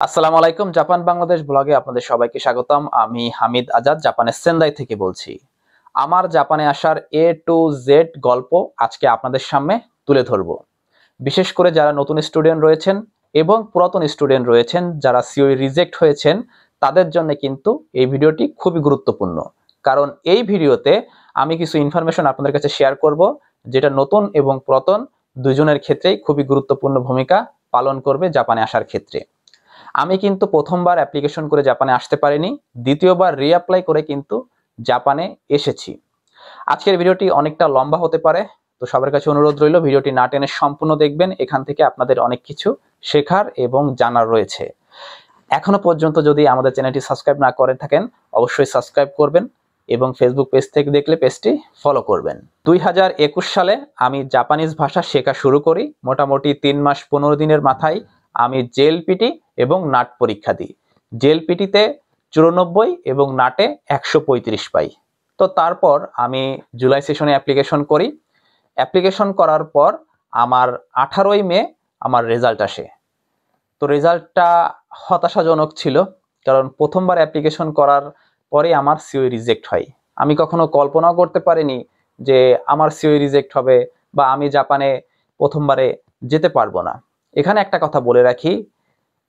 আসসালামু আলাইকুম। জাপান বাংলাদেশ ব্লগে আপনাদের সবাইকে স্বাগতম। আমি হামিদ আজাদ জাপানের সেন্দাই থেকে বলছি। আমার জাপানে আসার এ টু জেড গল্প আজকে আপনাদের সামনে তুলে ধরব। বিশেষ করে যারা নতুন স্টুডেন্ট রয়েছেন এবং পুরাতন স্টুডেন্ট রয়েছেন যারা সিওই রিজেক্ট হয়েছেন তাদের জন্য কিন্তু এই ভিডিওটি খুবই গুরুত্বপূর্ণ। কারণ এই ভিডিওতে আমি কিছু ইনফরমেশন আপনাদের কাছে শেয়ার করব যেটা নতুন এবং পুরাতন দুজনের ক্ষেত্রেই খুবই গুরুত্বপূর্ণ ভূমিকা পালন করবে জাপানে আসার ক্ষেত্রে। আমি কিন্তু প্রথমবার অ্যাপ্লিকেশন করে জাপানে আসতে পারিনি, দ্বিতীয়বার রিঅ্যাপ্লাই করে কিন্তু জাপানে এসেছি। আজকের ভিডিওটি অনেকটা লম্বা হতে পারে, তো সবার কাছে অনুরোধ রইল ভিডিওটি না টেনে সম্পূর্ণ দেখবেন। এখান থেকে আপনাদের অনেক কিছু শেখার এবং জানার রয়েছে। এখনো পর্যন্ত যদি আমাদের চ্যানেলটি সাবস্ক্রাইব না করে থাকেন অবশ্যই সাবস্ক্রাইব করবেন এবং ফেসবুক পেজ থেকে দেখলে পেজটি ফলো করবেন। 2021 সালে আমি জাপানিজ ভাষা শেখা শুরু করি। মোটামুটি 3 মাস 15 দিনের মাথায় আমি জেএলপিটি এবং নাট পরীক্ষা দিই। জেএলপিটিতে 94 এবং নাটে 135 পাই। তো তারপর আমি জুলাই সেশনে অ্যাপ্লিকেশন করি। অ্যাপ্লিকেশন করার পর আমার 18ই মে আমার রেজাল্ট আসে। তো রেজাল্টটা হতাশাজনক ছিল, কারণ প্রথমবার অ্যাপ্লিকেশন করার পরে আমার সিওই রিজেক্ট হয়। আমি কখনো কল্পনাও করতে পারিনি যে আমার সিওই রিজেক্ট হবে বা আমি জাপানে প্রথমবারে যেতে পারবো না। এখানে একটা কথা বলে রাখি,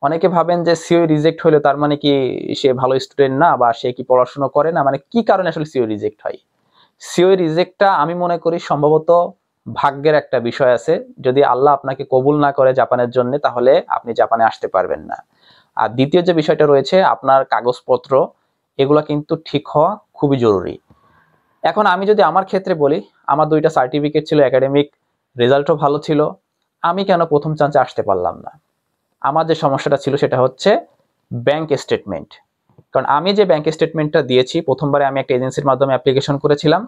অনেকে ভাবেন যে সিওই রিজেক্ট হলে তার মানে কি সে ভালো স্টুডেন্ট না বা সে কি পড়াশোনা করে না, মানে কি কারণে আসলে সিওই রিজেক্ট হয়। সিওই রিজেক্টটা আমি মনে করি সম্ভবত ভাগ্যের একটা বিষয় আছে। যদি আল্লাহ আপনাকে কবুল না করে জাপানের জন্য, তাহলে আপনি জাপানে আসতে পারবেন না। আর দ্বিতীয় যে বিষয়টা রয়েছে, আপনার কাগজপত্র এগুলো কিন্তু ঠিক হওয়া খুবই জরুরি। এখন আমি যদি আমার ক্ষেত্রে বলি, আমার 2টা সার্টিফিকেট ছিল, একাডেমিক রেজাল্টও ভালো ছিল, আমি কেন প্রথম চান্সে আসতে পারলাম না? আমার যে সমস্যাটা ছিল সেটা হচ্ছে ব্যাংক স্টেটমেন্ট। কারণ আমি যে ব্যাংক স্টেটমেন্টটা দিয়েছি, প্রথমবারে আমি একটা এজেন্সির মাধ্যমে অ্যাপ্লিকেশন করেছিলাম,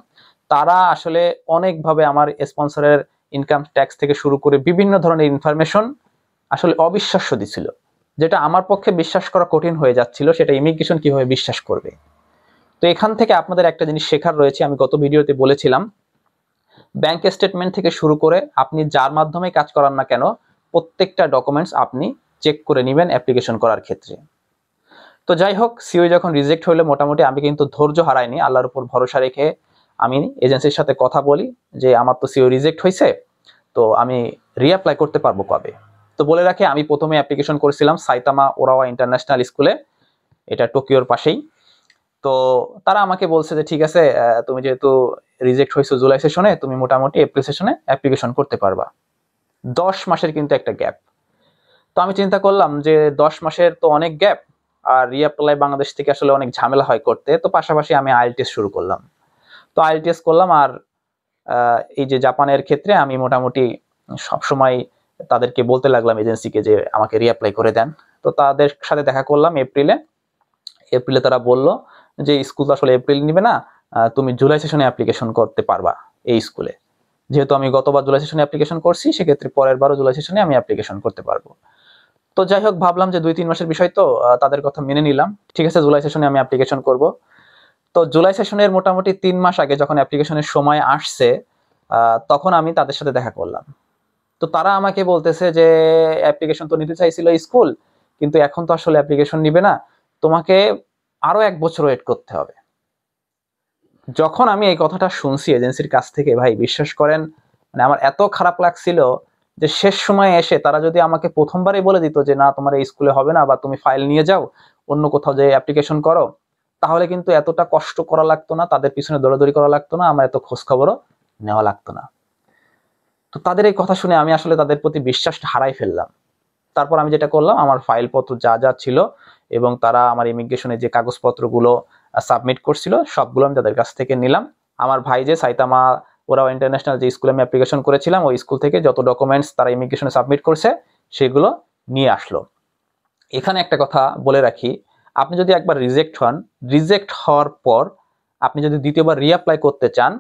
তারা আসলে অনেকভাবে আমার স্পন্সরের ইনকাম ট্যাক্স থেকে শুরু করে বিভিন্ন ধরনের ইনফরমেশন আসলে অবিশ্বাস্য দিছিল, যেটা আমার পক্ষে বিশ্বাস করা কঠিন হয়ে যাচ্ছিল। সেটা ইমিগ্রেশন কিভাবে বিশ্বাস করবে। তো এখান থেকে আপনাদের একটা জিনিস শেখার রয়েছে, আমি গত ভিডিওতে বলেছিলাম, ব্যাংক স্টেটমেন্ট থেকে শুরু করে আপনি যার মাধ্যমে কাজ করান না কেন প্রত্যেকটা ডকুমেন্টস আপনি চেক করে নেবেন অ্যাপ্লিকেশন করার ক্ষেত্রে। তো যাই হোক, সিওই যখন রিজেক্ট হলো মোটামুটি আমি কিন্তু ধৈর্য হারাইনি, আল্লাহর উপর ভরসা রেখে আমি এজেন্সির সাথে কথা বলি যে আমার তো সিওই রিজেক্ট হয়েছে, তো আমি রিঅ্যাপ্লাই করতে পারবো কবে। তো বলে রাখি, আমি প্রথমে অ্যাপ্লিকেশন করেছিলাম সাইতামা ওরাওয়া ইন্টারন্যাশনাল স্কুলে, এটা টোকিওর পাশেই। তো তারা আমাকে বলছে যে ঠিক আছে, তুমি যেহেতু রিজেক্ট হয়েছো জুলাই সেশনে, তুমি মোটামুটি এপ্রিল সেশনে অ্যাপ্লিকেশন করতে পারবা। 10 মাসের কিন্তু একটা গ্যাপ। তো আমি চিন্তা করলাম যে 10 মাসের তো অনেক গ্যাপ, আর রিঅ্যাপ্লাই বাংলাদেশ থেকে আসলে অনেক ঝামেলা হয় করতে। তো পাশাপাশি আমি আইএলটিএস শুরু করলাম। তো আইএলটিএস করলাম, আর এই যে জাপানের ক্ষেত্রে আমি মোটামুটি সবসময় তাদেরকে বলতে লাগলাম এজেন্সিকে যে আমাকে রিঅ্যাপ্লাই করে দেন। তো তাদের সাথে দেখা করলাম এপ্রিলে। তারা বলল যে স্কুল তো আসলে এপ্রিল নিবে না, তুমি জুলাই সেশনে অ্যাপ্লিকেশন করতে পারবা এই স্কুলে। যেহেতু আমি গতবার জুলাই সেশনে অ্যাপ্লিকেশন করছি, সেক্ষেত্রে পরের বারও জুলাই সেশনে আমি অ্যাপ্লিকেশন করতে পারবো। তো যাই হোক, ভাবলাম যে 2-3 মাসের বিষয়, তো তাদের কথা মেনে নিলাম। ঠিক আছে, জুলাই সেশনে আমি অ্যাপ্লিকেশন করব। তো জুলাই সেশনের মোটামুটি 3 মাস আগে যখন অ্যাপ্লিকেশনের সময় আসছে, তখন আমি তাদের সাথে দেখা করলাম। তো তারা আমাকে বলতেছে যে অ্যাপ্লিকেশন তো নিতে চাইছিল স্কুল, কিন্তু এখন তো আসলে অ্যাপ্লিকেশন নিবে না, তোমাকে আরো 1 বছর ওয়েট করতে হবে। যখন আমি এই কথাটা শুনছি এজেন্সির কাছ থেকে, ভাই বিশ্বাস করেন, মানে আমার এত খারাপ লাগছিল যে শেষ সময়ে এসে তারা যদি আমাকে প্রথমবারই বলে দিত যে না, তোমার এই স্কুলে হবে না, বা তুমি ফাইল নিয়ে যাও অন্য কোথাও যে অ্যাপ্লিকেশন করো, তাহলে কিন্তু এতটা কষ্ট করা লাগতো না, তাদের পিছনে দৌড়াদৌড়ি করা লাগতো না, আমার এত খোঁজ খবরও নেওয়া লাগতো না। তো তাদের এই কথা শুনে আমি আসলে তাদের প্রতি বিশ্বাসটা হারাই ফেললাম। তারপর আমি যেটা করলাম, আমার ফাইলপত্র যা যা ছিল এবং তারা আমার ইমিগ্রেশনের যে কাগজপত্রগুলো সাবমিট করছিল সবগুলো আমি তাদের কাছ থেকে নিলাম। আমার ভাই যে সাইতামা ওরাও ইন্টারন্যাশনাল যে স্কুলে আমি অ্যাপ্লিকেশন করেছিলাম, ওই স্কুল থেকে যত ডকুমেন্টস তারা ইমিগ্রেশনে সাবমিট করছে সেগুলো নিয়ে আসলো। এখানে একটা কথা বলে রাখি, আপনি যদি একবার রিজেক্ট হন, রিজেক্ট হওয়ার পর আপনি যদি দ্বিতীয়বার রিঅ্যাপ্লাই করতে চান,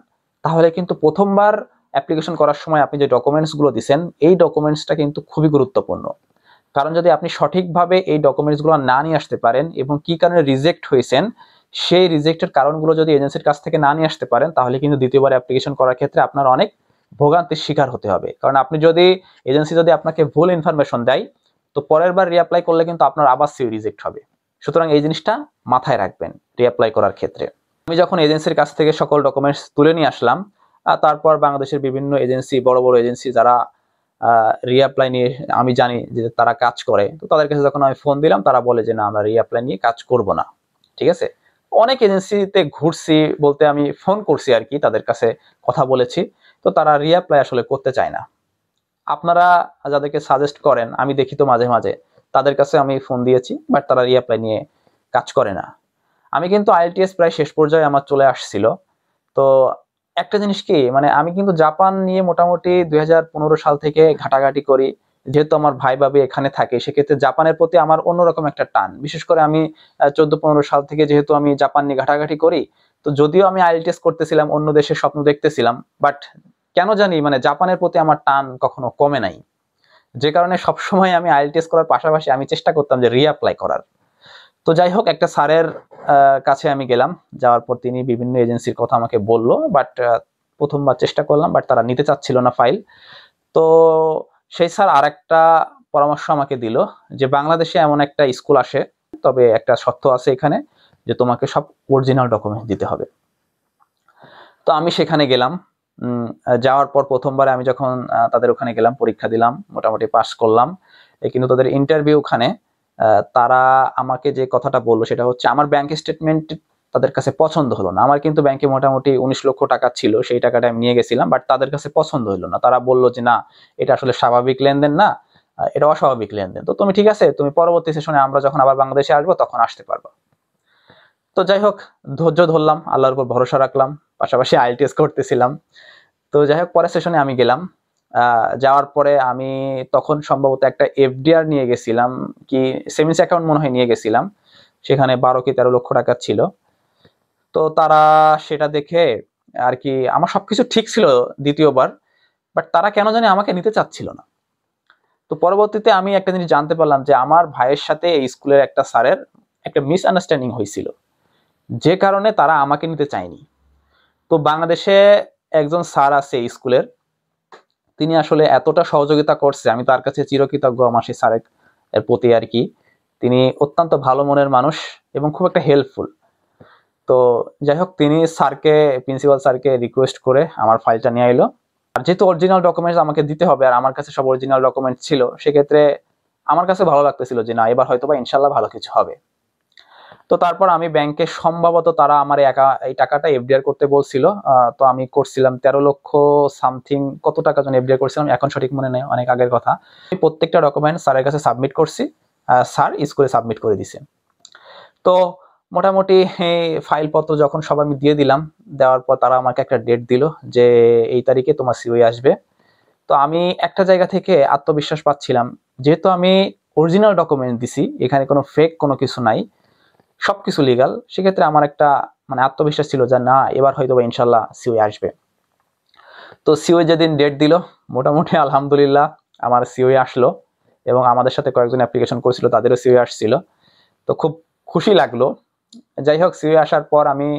তাহলে কিন্তু প্রথমবার অ্যাপ্লিকেশন করার সময় আপনি যে ডকুমেন্টসগুলো দিচ্ছেন এই ডকুমেন্টসটা কিন্তু খুবই গুরুত্বপূর্ণ। কারণ যদি আপনি সঠিকভাবে এই ডকুমেন্টসগুলো না নিয়ে আসতে পারেন এবং কি কারণে রিজেক্ট হয়েছেন সেই রিজেক্টের কারণগুলো যদি এজেন্সির কাছ থেকে না নিয়ে আসতে পারেন, তাহলে কিন্তু দ্বিতীয়বার অ্যাপ্লিকেশন করার ক্ষেত্রে আপনার অনেক ভোগান্তির শিকার হতে হবে। কারণ আপনি যদি এজেন্সি যদি আপনাকে ভুল ইনফরমেশন দেয়, তো পরের বার রিঅ্যাপ্লাই করলে কিন্তু আপনার আবার সিও রিজেক্ট হবে। সুতরাং এই জিনিসটা মাথায় রাখবেন রিঅ্যাপ্লাই করার ক্ষেত্রে। আমি যখন এজেন্সির কাছ থেকে সকল ডকুমেন্টস তুলে নিয়ে আসলাম, তারপর বাংলাদেশের বিভিন্ন এজেন্সি, বড় বড় এজেন্সি যারা রিঅ্যাপ্লাই নিয়ে আমি জানি যে তারা কাজ করে, তো তাদের কাছে যখন আমি ফোন দিলাম তারা বলে যে না, আমরা রিঅ্যাপ্লাই নিয়ে কাজ করব না। ঠিক আছে, অনেক এজেন্সিতে ঘুরছি, বলতে আমি ফোন করছি আর কি, তাদের কাছে কথা বলেছি, তো তারা রিঅ্যাপ্লাই আসলে করতে চায় না। আপনারা যাদেরকে সাজেস্ট করেন আমি দেখি তো মাঝে মাঝে, তাদের কাছে আমি ফোন দিয়েছি, বাট তারা রিঅ্যাপ্লাই নিয়ে কাজ করে না। আমি কিন্তু আইএলটিএস প্রায় শেষ পর্যায়ে আমার চলে আসছিল। তো একটা জিনিস কি, মানে আমি কিন্তু জাপান নিয়ে মোটামুটি 2015 সাল থেকে ঘাটাঘাটি করি। যেহেতু আমার ভাই ভাবি এখানে থাকে, সেক্ষেত্রে জাপানের প্রতি আমার অন্যরকম একটা টান। বিশেষ করে আমি 14-15 সাল থেকে যেহেতু আমি জাপান নিয়ে ঘাটাঘাটি করি, তো যদিও আমি আইএলটিএস করতেছিলাম, অন্য দেশের স্বপ্ন দেখতেছিলাম, বাট কেন জানি মানে জাপানের প্রতি আমার টান কখনো কমে নাই। যে কারণে সবসময় আমি আইএলটিএস করার পাশাপাশি আমি চেষ্টা করতাম যে রিঅ্যাপ্লাই করার। তো যাই হোক, একটা স্যারের কাছে আমি গেলাম, যাওয়ার পর তিনি বিভিন্ন এজেন্সির কথা আমাকে বললো, বাট প্রথমবার চেষ্টা করলাম, বাট তারা নিতে চাচ্ছিল না ফাইল। তো সেই স্যার আরেকটা পরামর্শ আমাকে দিল যে বাংলাদেশে এমন একটা স্কুল আসে, তবে একটা শর্ত আছে এখানে, যে তোমাকে সব অরিজিনাল ডকুমেন্ট দিতে হবে। তো আমি সেখানে গেলাম। যাওয়ার পর প্রথমবারে আমি যখন তাদের ওখানে গেলাম, পরীক্ষা দিলাম, মোটামুটি পাস করলাম। কিন্তু তাদের ইন্টারভিউ ওখানে তারা আমাকে যে কথাটা বললো সেটা হচ্ছে, আমার ব্যাংক স্টেটমেন্ট তাদের কাছে পছন্দ হলো না। আমার কিন্তু ব্যাংকে মোটামুটি 19 লক্ষ টাকা ছিল, সেই টাকাটা আমি নিয়ে গেছিলাম, বাট তাদের কাছে পছন্দ হলো না। তারা বললো যে না, এটা আসলে স্বাভাবিক লেনদেন না, এটা অস্বাভাবিক লেনদেন। তো তুমি ঠিক আছে, তুমি পরবর্তী সেশনে আমরা যখন আবার বাংলাদেশে আসবো তখন আসতে পারবো। তো যাই হোক, ধৈর্য ধরলাম, আল্লাহর উপর ভরসা রাখলাম, পাশাপাশি আইএলটিএস করতেছিলাম। তো যাই হোক, পরের সেশনে আমি গেলাম। যাওয়ার পরে আমি তখন সম্ভবত একটা এফডিআর নিয়ে গেছিলাম, কি সেভিংস অ্যাকাউন্ট মনে হয় নিয়ে গেছিলাম, সেখানে 12 কি 13 লক্ষ টাকা ছিল। তো তারা সেটা দেখে আর কি, আমার সবকিছু ঠিক ছিল দ্বিতীয়বার, বাট তারা কেন জানি আমাকে নিতে চাচ্ছিল না। তো পরবর্তীতে আমি একটা জিনিস জানতে পারলাম যে আমার ভাইয়ের সাথে এই স্কুলের একটা স্যারের একটা মিসআন্ডারস্ট্যান্ডিং হয়েছিল, যে কারণে তারা আমাকে নিতে চায়নি। তো বাংলাদেশে একজন স্যার আছে এই স্কুলের, তিনি আসলে এতটা সহযোগিতা করছে, আমি তার কাছে চিরকৃতজ্ঞ আমার সেই স্যারের প্রতি আর কি। তিনি অত্যন্ত ভালো মনের মানুষ এবং খুব একটা হেল্পফুল। তো যাই হোক, তিনি স্যারকে, প্রিন্সিপাল স্যারকে রিকোয়েস্ট করে আমার ফাইলটা নিয়ে এলো। আর যেহেতু অরিজিনাল ডকুমেন্টস আমাকে দিতে হবে, আর আমার কাছে সব অরিজিনাল ডকুমেন্ট ছিল, সেক্ষেত্রে আমার কাছে ভালো লাগতেছিল যে না, এবার হয়তোবা ইনশাল্লাহ ভালো কিছু হবে। তো তারপর আমি ব্যাংকে, সম্ভবত তারা আমার এই টাকাটা এফডিআর করতে বলছিল। তো আমি করছিলাম 13 লক্ষ সামথিং কত টাকা যেন এফডিআর করছিলাম, এখন সঠিক মনে নেই, অনেক আগের কথা। আমি প্রত্যেকটা ডকুমেন্ট স্যারের কাছে সাবমিট করছি, স্যার স্কুলে সাবমিট করে দিছে। তো মোটামুটি ফাইলপত্র যখন সব আমি দিয়ে দিলাম, দেওয়ার পর তারা আমাকে একটা ডেট দিল যে এই তারিখে তোমার সিওই আসবে। তো আমি একটা জায়গা থেকে আত্মবিশ্বাস পাচ্ছিলাম, যেহেতু আমি অরিজিনাল ডকুমেন্ট দিছি, এখানে কোনো ফেক কোনো কিছু নাই, সবকিছু লিগাল, সেক্ষেত্রে আমার একটা মানে আত্মবিশ্বাস ছিল যে না, এবার হয়তো বা ইনশাল্লাহ সিওই আসবে। তো সিওই যেদিন ডেট দিল, মোটামুটি আলহামদুলিল্লাহ আমার সিওই আসলো, এবং আমাদের সাথে কয়েকজন অ্যাপ্লিকেশন করেছিল, তাদেরও সিওই আসছিল। তো খুব খুশি লাগলো। যাই হোক, সিওই আসার পর আমি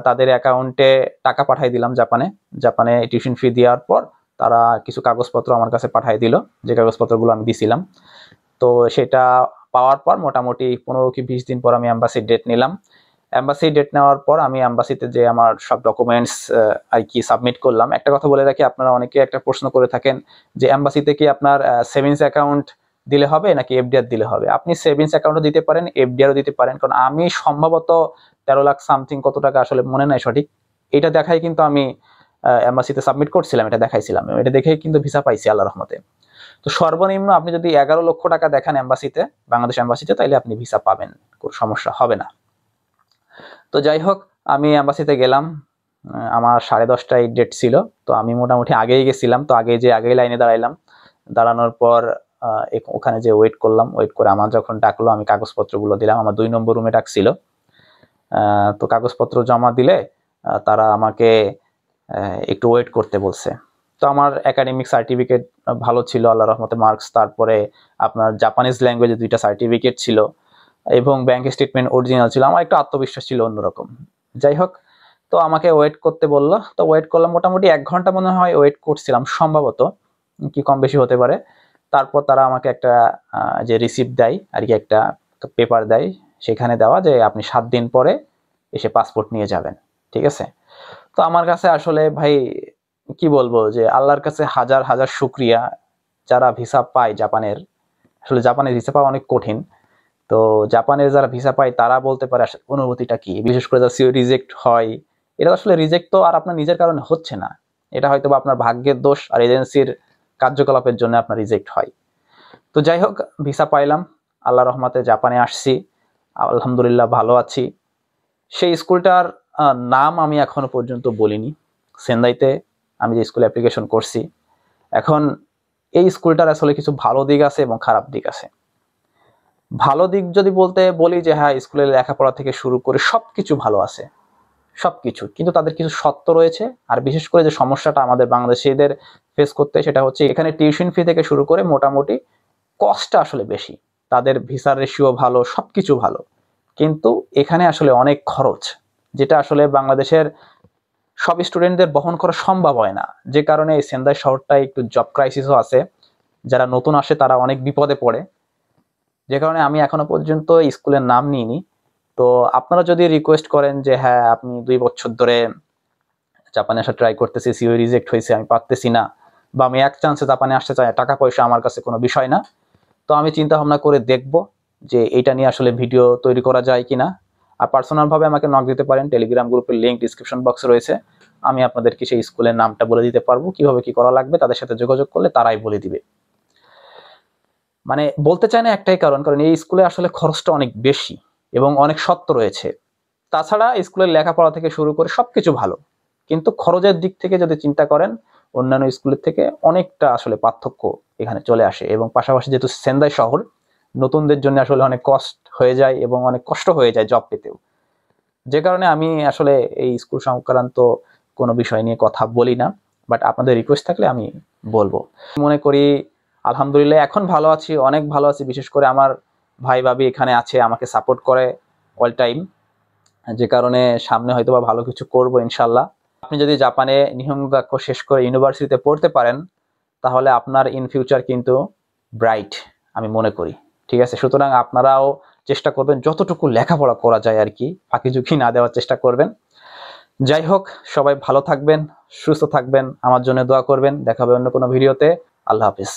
তাদের অ্যাকাউন্টে টাকা পাঠিয়ে দিলাম জাপানে টিউশন ফি দেওয়ার পর তারা কিছু কাগজপত্র আমার কাছে পাঠিয়ে দিল, যে কাগজপত্রগুলো আমি দিছিলাম। তো সেটা পাওয়ার পর মোটামুটি 15 কি 20 দিন পর আমি অ্যাম্বাসি ডেট নিলাম। অ্যাম্বাসি ডেট নেওয়ার পর আমি অ্যাম্বাসিতে যে আমার সব ডকুমেন্টস আর কি সাবমিট করলাম। একটা কথা বলে রাখি, আপনারা অনেকে একটা প্রশ্ন করে থাকেন যে অ্যাম্বাসিতে কি আপনার সেভিংস অ্যাকাউন্ট দিলে হবে নাকি এফডিআর দিলে হবে। আপনি সেভিংস অ্যাকাউন্টও দিতে পারেন, এফডিআরও দিতে পারেন, কারণ আমি সম্ভবত 13 লাখ সামথিং কত টাকা আসলে মনে নাই সঠিক, এটা দেখাই কিন্তু আমি অ্যাম্বাসিতে সাবমিট করছিলাম, এটা দেখাইছিলাম, এটা দেখেই কিন্তু ভিসা পাইছি আল্লাহর রহমতে। তো সর্বনিম্ন আপনি যদি 11 লক্ষ টাকা দেখান অ্যাম্বাসিতে, বাংলাদেশ অ্যাম্বাসিতে, তাইলে আপনি ভিসা পাবেন, কোনো সমস্যা হবে না। তো যাই হোক, আমি অ্যাম্বাসিতে গেলাম, আমার 10:30টায় ডেট ছিল। তো আমি মোটামুটি আগেই গেছিলাম, তো আগেই লাইনে দাঁড়াইলাম। দাঁড়ানোর পর ওখানে যে ওয়েট করলাম, ওয়েট করে আমার যখন ডাকলো আমি কাগজপত্রগুলো দিলাম, আমার 2 নম্বর রুমে ডাকছিল। তো কাগজপত্র জমা দিলে তারা আমাকে একটু ওয়েট করতে বলছে। তো আমার একাডেমিক সার্টিফিকেট ভালো ছিল, আল্লাহর রহমতে মার্কস, তারপরে আপনার জাপানিজ ল্যাঙ্গুয়েজে 2টা সার্টিফিকেট ছিল, এবং ব্যাংক স্টেটমেন্ট অরিজিনাল ছিল। আমার একটু আত্মবিশ্বাস ছিল অন্যরকম। যাই হোক, তো আমাকে ওয়েট করতে বললো, তো ওয়েট করলাম মোটামুটি 1 ঘন্টা মনে হয় ওয়েট করছিলাম, সম্ভবত কি কম বেশি হতে পারে। তারপর তারা আমাকে একটা যে রিসিপ্ট দেয় আর কি, একটা পেপার দেয়, সেখানে দেওয়া যে আপনি 7 দিন পরে এসে পাসপোর্ট নিয়ে যাবেন। ঠিক আছে, তো আমার কাছে আসলে ভাই কি বলবো, যে আল্লাহর কাছে হাজার হাজার শুক্রিয়া যারা ভিসা পায় জাপানের। আসলে জাপানের ভিসা পাওয়া অনেক কঠিন, তো জাপানের যারা ভিসা পায় তারা বলতে পারে আসলে অনুভূতিটা কি। বিশেষ করে যারা সিও রিজেক্ট হয়, এটা আসলে রিজেক্ট তো আর আপনার নিজের কারণে হচ্ছে না, এটা হয়তো বা আপনার ভাগ্যের দোষ আর এজেন্সির কার্যকলাপের জন্য আপনার রিজেক্ট হয়। তো যাই হোক, ভিসা পাইলাম, আল্লাহ রহমতে জাপানে আসছি, আলহামদুলিল্লাহ ভালো আছি। সেই স্কুলটার নাম আমি এখনো পর্যন্ত বলিনি। সেন্দাইতে আমি যে স্কুলে অ্যাপ্লিকেশন করছি, এখন এই স্কুলটার আসলে কিছু ভালো দিক আছে এবং খারাপ দিক আছে। ভালো দিক যদি বলতে বলি যে হ্যাঁ, স্কুলের লেখাপড়া থেকে শুরু করে সবকিছু ভালো আছে, সবকিছু, কিন্তু তাদের কিছু সত্য রয়েছে। আর বিশেষ করে যে সমস্যাটা আমাদের বাংলাদেশিদের ফেস করতে, সেটা হচ্ছে এখানে টিউশন ফি থেকে শুরু করে মোটামুটি কস্টটা আসলে বেশি। তাদের ভিসার রেশিও ভালো, সবকিছু ভালো, কিন্তু এখানে আসলে অনেক খরচ, যেটা আসলে বাংলাদেশের সব স্টুডেন্টদের বহন করা সম্ভব হয় না। যে কারণে এই সেন্দাই শহরটায় একটু জব ক্রাইসিসও আছে, যারা নতুন আসে তারা অনেক বিপদে পড়ে, যে কারণে আমি এখনো পর্যন্ত স্কুলের নাম নিইনি। তো আপনারা যদি রিকোয়েস্ট করেন যে হ্যাঁ, আপনি 2 বছর ধরে জাপানে আসা ট্রাই করতেছি, সিও রিজেক্ট হয়েছে, আমি পারতেছি না, বা আমি এক চান্সে জাপানে আসতে চাই, টাকা পয়সা আমার কাছে কোনো বিষয় না, তো আমি চিন্তা ভাবনা করে দেখব যে এটা নিয়ে আসলে ভিডিও তৈরি করা যায় কিনা। আর পার্সোনাল ভাবে আমাকে নক দিতে পারেন, টেলিগ্রাম গ্রুপের লিংক ডিসক্রিপশন বক্সে রয়েছে। আমি আপনাদেরকে সেই স্কুলের নামটা বলে দিতে পারবো, কিভাবে কি করা লাগবে তাদের সাথে যোগাযোগ করলে তারাই বলে দিবে। মানে বলতে চাই না একটাই কারণ এই স্কুলে আসলে খরচটা অনেক বেশি এবং অনেক সত্য রয়েছে। তাছাড়া স্কুলের লেখাপড়া থেকে শুরু করে সবকিছু ভালো, কিন্তু খরচের দিক থেকে যদি চিন্তা করেন অন্যান্য স্কুলের থেকে অনেকটা আসলে পার্থক্য এখানে চলে আসে। এবং পাশাপাশি যেহেতু সেন্দাই শহর, নতুনদের জন্য আসলে অনেক কষ্ট হয়ে যায় এবং অনেক কষ্ট হয়ে যায় জব পেতেও, যে কারণে আমি আসলে এই স্কুল সংক্রান্ত কোনো বিষয় নিয়ে কথা বলি না। বাট আপনাদের রিকোয়েস্ট থাকলে আমি বলবো। মনে করি আলহামদুলিল্লাহ এখন ভালো আছি, অনেক ভালো আছি। বিশেষ করে আমার ভাই ভাবি এখানে আছে, আমাকে সাপোর্ট করে অল টাইম, যে কারণে সামনে হয়তো বা ভালো কিছু করবো ইনশাল্লাহ। আপনি যদি জাপানে নিহঙ্গাক্য শেষ করে ইউনিভার্সিটিতে পড়তে পারেন, তাহলে আপনার ইন ফিউচার কিন্তু ব্রাইট আমি মনে করি। ঠিক আছে, সুতরাং আপনারাও চেষ্টা করবেন যতটুকু লেখাপড়া করা যায় আর কি, ফাঁকি ঝুঁকি না দেওয়ার চেষ্টা করবেন। যাই হোক, সবাই ভালো থাকবেন, সুস্থ থাকবেন, আমার জন্য দোয়া করবেন। দেখা হবে অন্য কোনো ভিডিওতে। আল্লাহ হাফিজ।